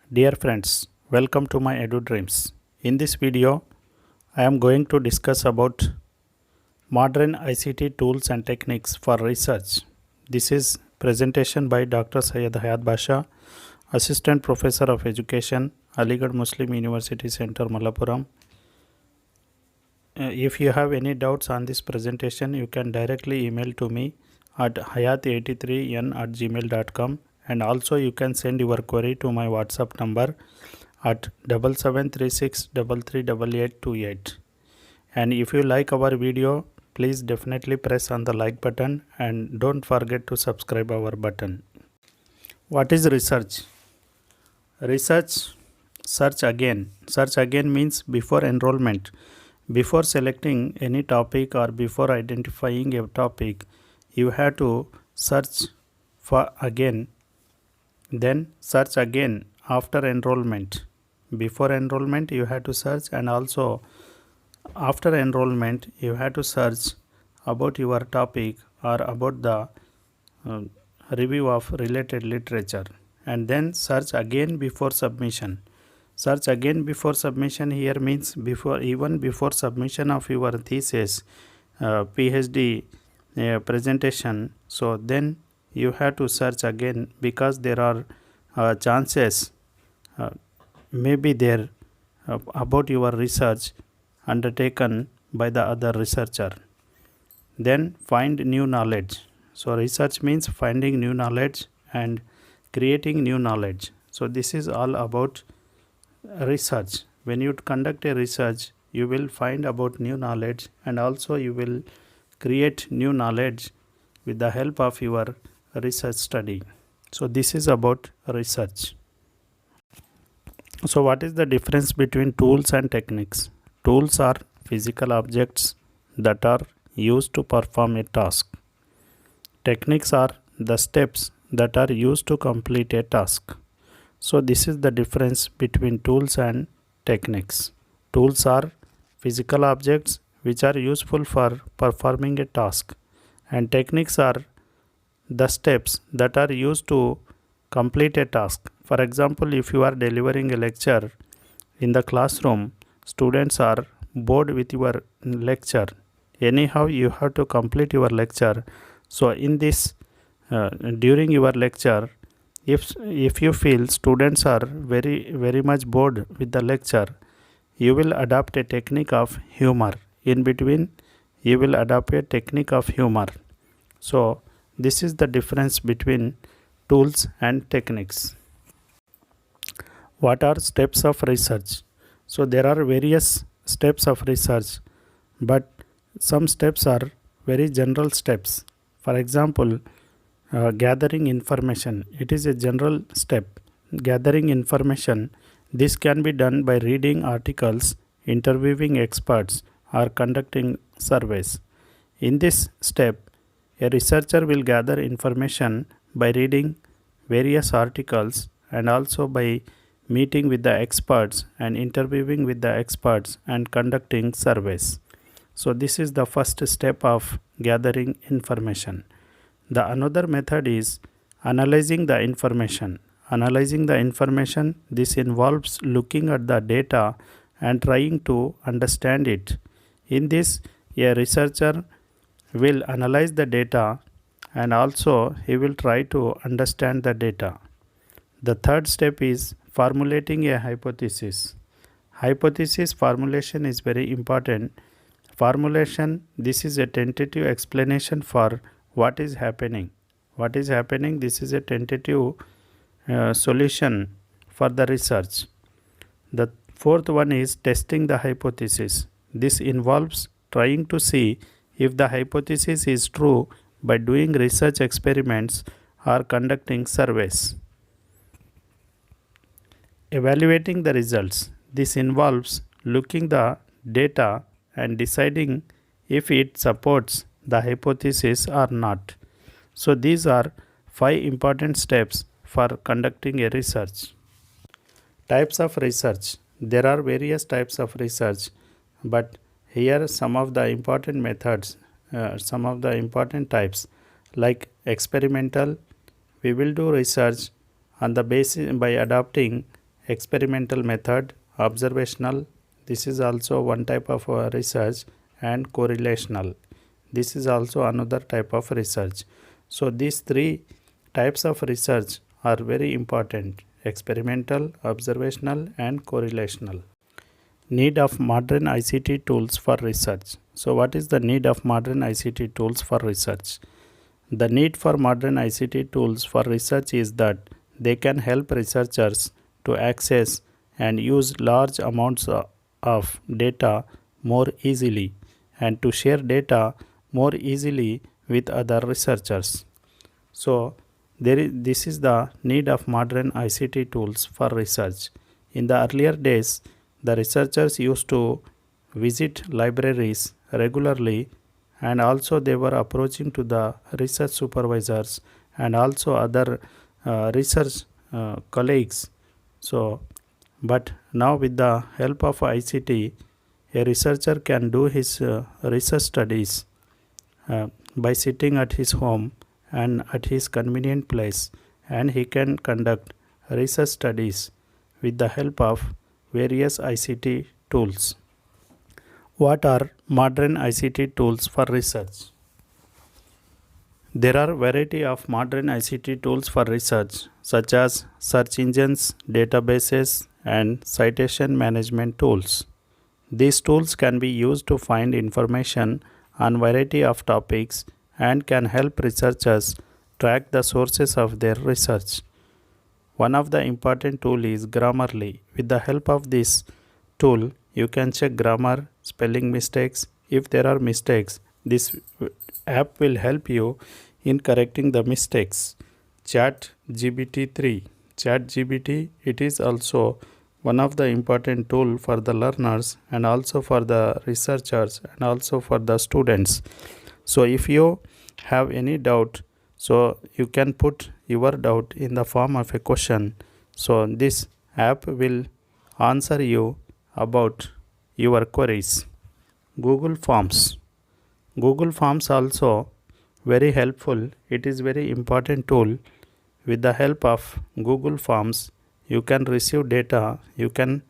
Dear friends, welcome to my Edu Dreams. In this video, I am going to discuss about modern ICT tools and techniques for research. This is presentation by Dr. Syed Hayat Basha, Assistant Professor of Education, Aligarh Muslim University Center, Malappuram. If you have any doubts on this presentation, you can directly email to me at hayat83n@gmail.com, and also you can send your query to my WhatsApp number at 7736338828. And if you like our video, please definitely press on the like button and don't forget to subscribe our button. What is research? Research, search again. Search again means before enrollment. Before selecting any topic or before identifying a topic, you have to search for again. Then search again after enrollment. Before enrollment you have to search, and also after enrollment you have to search about your topic or about the review of related literature, and then search again before submission. Search again before submission here means before submission of your thesis, PhD presentation. So then you have to search again, because there are chances may be there about your research undertaken by the other researcher. Then find new knowledge. So research means finding new knowledge and creating new knowledge. So this is all about research. When you conduct a research, you will find about new knowledge, and also you will create new knowledge with the help of your research study. So this is about research. So what is the difference between tools and techniques? Tools are physical objects that are used to perform a task. Techniques are the steps that are used to complete a task. So this is the difference between tools and techniques. Tools are physical objects which are useful for performing a task, and techniques are the steps that are used to complete a task. For example, if you are delivering a lecture in the classroom, students are bored with your lecture. Anyhow, you have to complete your lecture. So in this during your lecture, if you feel students are very much bored with the lecture, you will adopt a technique of humor. In between, you will adopt a technique of humor. So this is the difference between tools and techniques. What are steps of research? So there are various steps of research, but some steps are very general steps. For example, gathering information. It is a general step. Gathering information. This can be done by reading articles, interviewing experts, or conducting surveys. In this step, a researcher will gather information by reading various articles and also by meeting with the experts and interviewing with the experts and conducting surveys. So this is the first step of gathering information. The another method is analyzing the information. Analyzing the information, this involves looking at the data and trying to understand it. In this, a researcher will analyze the data and also he will try to understand the data. The third step is formulating a hypothesis. Hypothesis formulation is very important. Formulation, this is a tentative explanation for what is happening. What is happening? This is a tentative solution for the research. The fourth one is testing the hypothesis. This involves trying to see if the hypothesis is true by doing research experiments or conducting surveys. Evaluating the results. This involves looking the data and deciding if it supports the hypothesis or not. So these are 5 important steps for conducting a research. Types of research. There are various types of research, but here are some of the important methods, some of the important types. Like experimental, we will do research on the basis by adopting experimental method, observational, this is also one type of research, and correlational, this is also another type of research. So these three types of research are very important: experimental, observational, and correlational. Need of modern ICT tools for research. So what is the need of modern ICT tools for research? The need for modern ICT tools for research is that they can help researchers to access and use large amounts of data more easily and to share data more easily with other researchers. So this is the need of modern ICT tools for research. In the earlier days, the researchers used to visit libraries regularly, and also they were approaching to the research supervisors and also other research colleagues. So but now with the help of ICT, a researcher can do his research studies by sitting at his home and at his convenient place, and he can conduct research studies with the help of various ICT tools. What are modern ICT tools for research? There are variety of modern ICT tools for research, such as search engines, databases, and citation management tools. These tools can be used to find information on variety of topics and can help researchers track the sources of their research. One of the important tool is Grammarly. With the help of this tool, you can check grammar, spelling mistakes. If there are mistakes, this app will help you in correcting the mistakes. ChatGPT, it is also one of the important tool for the learners and also for the researchers and also for the students. So if you have any doubt, so you can put your doubt in the form of a question. So this app will answer you about your queries. Google Forms also very helpful. It is very important tool. With the help of Google Forms, you can receive data, you can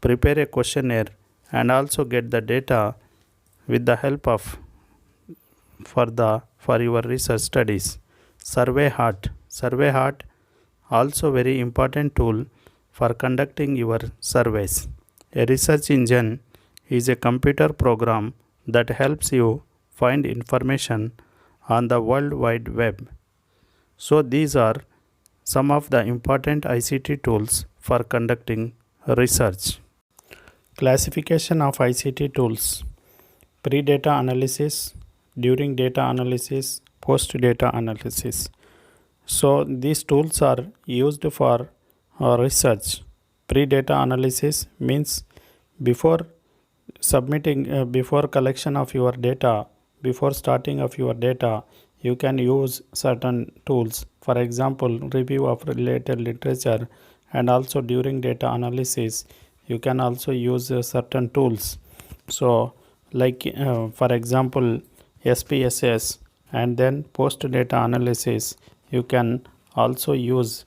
prepare a questionnaire and also get the data with the help of for your research studies. Survey also very important tool for conducting your surveys. A research engine is a computer program that helps you find information on the World Wide Web. So these are some of the important ICT tools for conducting research. Classification of ICT tools: pre-data analysis, during data analysis, post-data analysis. So these tools are used for research. Pre-data analysis means before before collection of your data, before starting of your data, you can use certain tools. For example, review of related literature, and also during data analysis, you can also use certain tools. So like for example, SPSS, and then post data analysis, you can also use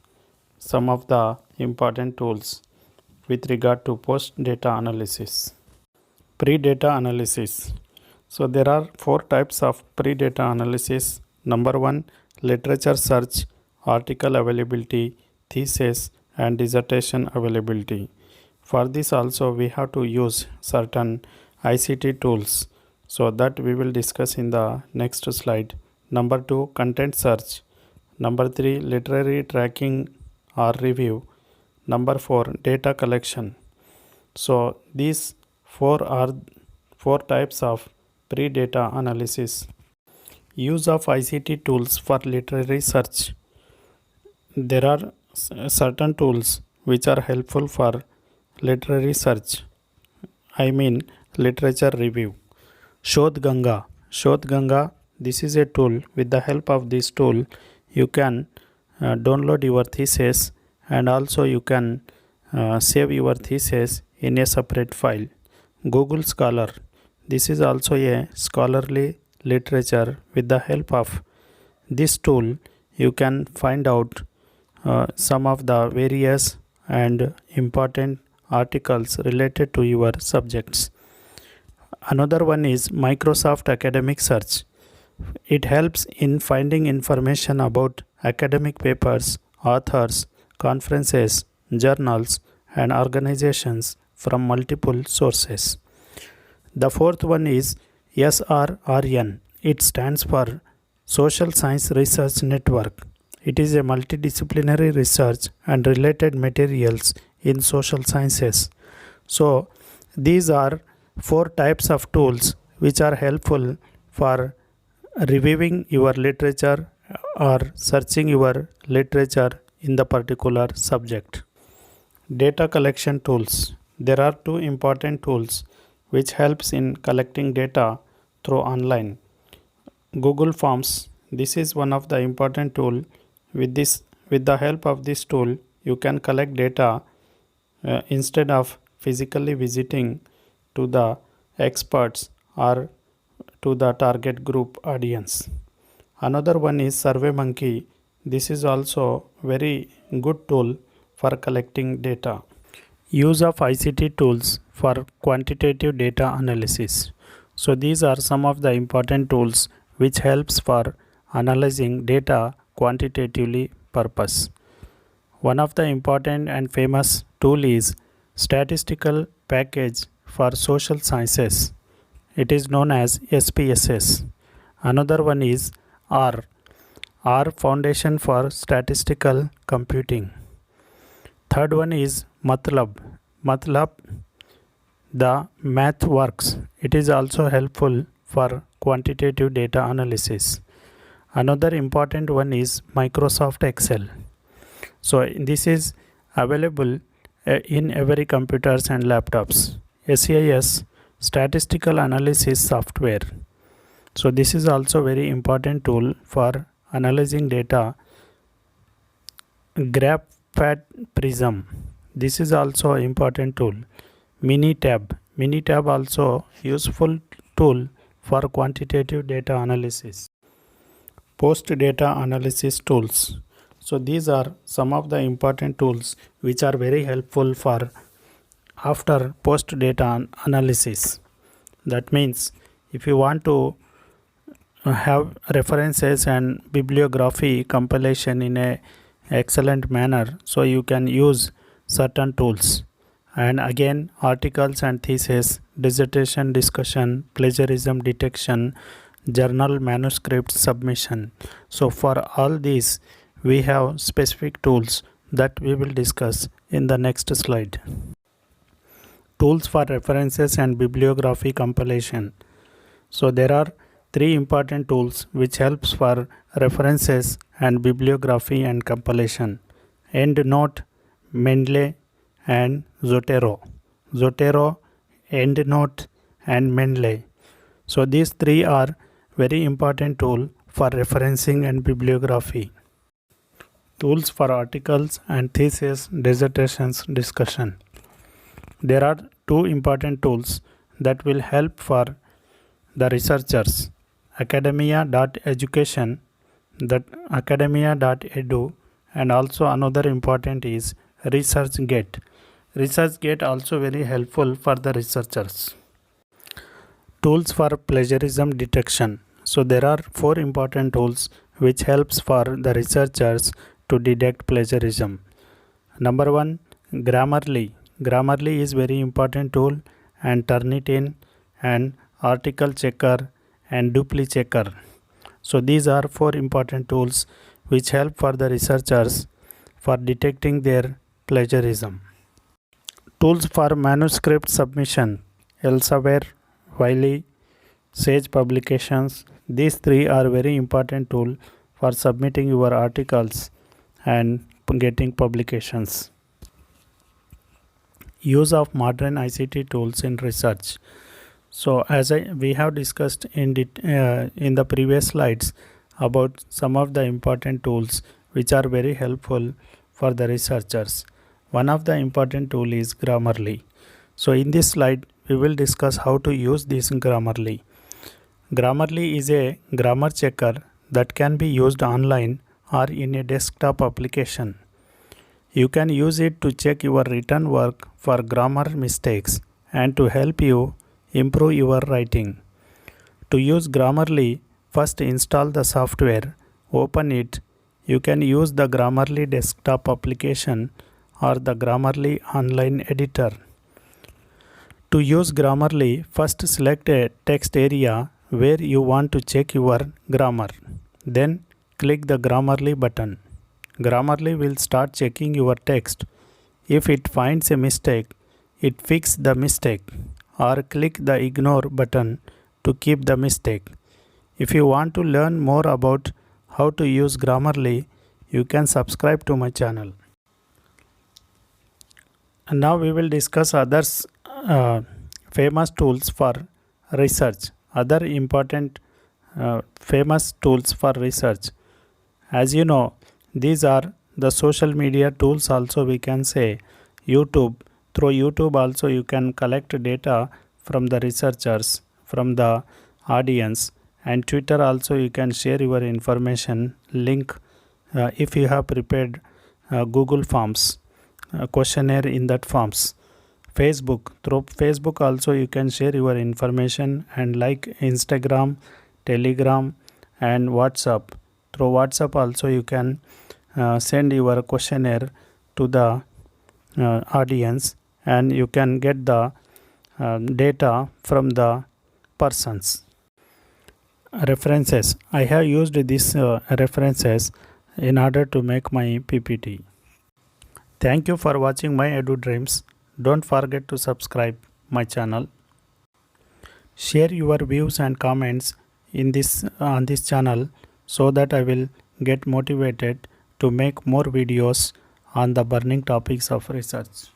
some of the important tools with regard to post data analysis. Pre-data analysis. So there are 4 types of pre-data analysis. Number 1, literature search, article availability, thesis, and dissertation availability. For this also we have to use certain ICT tools, so that we will discuss in the next slide. Number 2, content search. Number 3, literary tracking or review. Number 4, data collection. So these 4 are 4 types of pre-data analysis. Use of ICT tools for literary search. There are certain tools which are helpful for literary search. I mean literature review. Shodh this is a tool. With the help of this tool, you can download your thesis, and also you can save your thesis in a separate file. Google Scholar, this is also a scholarly literature. With the help of this tool, you can find out some of the various and important articles related to your subjects. Another one is Microsoft Academic Search. It helps in finding information about academic papers, authors, conferences, journals, and organizations from multiple sources. The fourth one is SRRN. It stands for Social Science Research Network. It is a multidisciplinary research and related materials in social sciences. So, these are four types of tools which are helpful for reviewing your literature or searching your literature in the particular subject. Data collection tools. There are two important tools which helps in collecting data through online. Google Forms. This is one of the important tool. With the help of this tool, you can collect data instead of physically visiting to the experts or to the target group audience. Another one is SurveyMonkey. This is also very good tool for collecting data. Use of ICT tools for quantitative data analysis. So these are some of the important tools which helps for analyzing data quantitatively purpose. One of the important and famous tool is Statistical Package for Social Sciences. It is known as SPSS. Another one is R Foundation for Statistical Computing. Third one is MATLAB. The math works. It is also helpful for quantitative data analysis. Another important one is Microsoft Excel. So this is available in every computers and laptops. SAS, Statistical Analysis Software. So this is also very important tool for analyzing data. GraphPad Prism. This is also important tool. Minitab also useful tool for quantitative data analysis. Post data analysis tools. So these are some of the important tools which are very helpful for after post data analysis. That means if you want to have references and bibliography compilation in a excellent manner, so you can use certain tools. And again, articles and thesis, dissertation discussion, plagiarism detection, journal manuscript submission. So for all these we have specific tools that we will discuss in the next slide. Tools for references and bibliography compilation. So there are three important tools which helps for references and bibliography and compilation. EndNote, Mendeley and Zotero, EndNote and Mendeley. So these three are very important tool for referencing and bibliography. Tools for articles and thesis, dissertations discussion. There are two important tools that will help for the researchers. Academia.education, that academia.edu, and also another important is ResearchGate. ResearchGate also very helpful for the researchers. Tools for plagiarism detection. So there are four important tools which helps for the researchers to detect plagiarism. Number one, Grammarly. Grammarly is very important tool, and Turnitin and article checker and dupli checker. So these are four important tools which help for the researchers for detecting their plagiarism. Tools for manuscript submission. Elsevier, Wiley, Sage Publications. These three are very important tool for submitting your articles and getting publications. Use of modern ICT tools in research. So as we have discussed in the previous slides about some of the important tools which are very helpful for the researchers. One of the important tool is Grammarly. So in this slide we will discuss how to use this Grammarly. Grammarly is a grammar checker that can be used online or in a desktop application. You can use it to check your written work for grammar mistakes and to help you improve your writing. To use Grammarly, first install the software, open it. You can use the Grammarly desktop application or the Grammarly online editor. To use Grammarly, first select a text area where you want to check your grammar. Then click the Grammarly button. Grammarly will start checking your text. If it finds a mistake, it fixes the mistake, or click the ignore button to keep the mistake. If you want to learn more about how to use Grammarly, you can subscribe to my channel. And now we will discuss others famous tools for research. Other important famous tools for research. As you know, these are the social media tools also, we can say. YouTube. Through YouTube also you can collect data from the researchers, from the audience, and Twitter also you can share your information link if you have prepared Google Forms questionnaire in that forms. Facebook. Through Facebook also you can share your information, and like Instagram, Telegram, and WhatsApp. Through WhatsApp also you can send your questionnaire to the audience, and you can get the data from the persons. References. I have used these references in order to make my PPT. Thank you for watching my Edu Dreams. Don't forget to subscribe my channel. Share your views and comments in this on this channel so that I will get motivated to make more videos on the burning topics of research.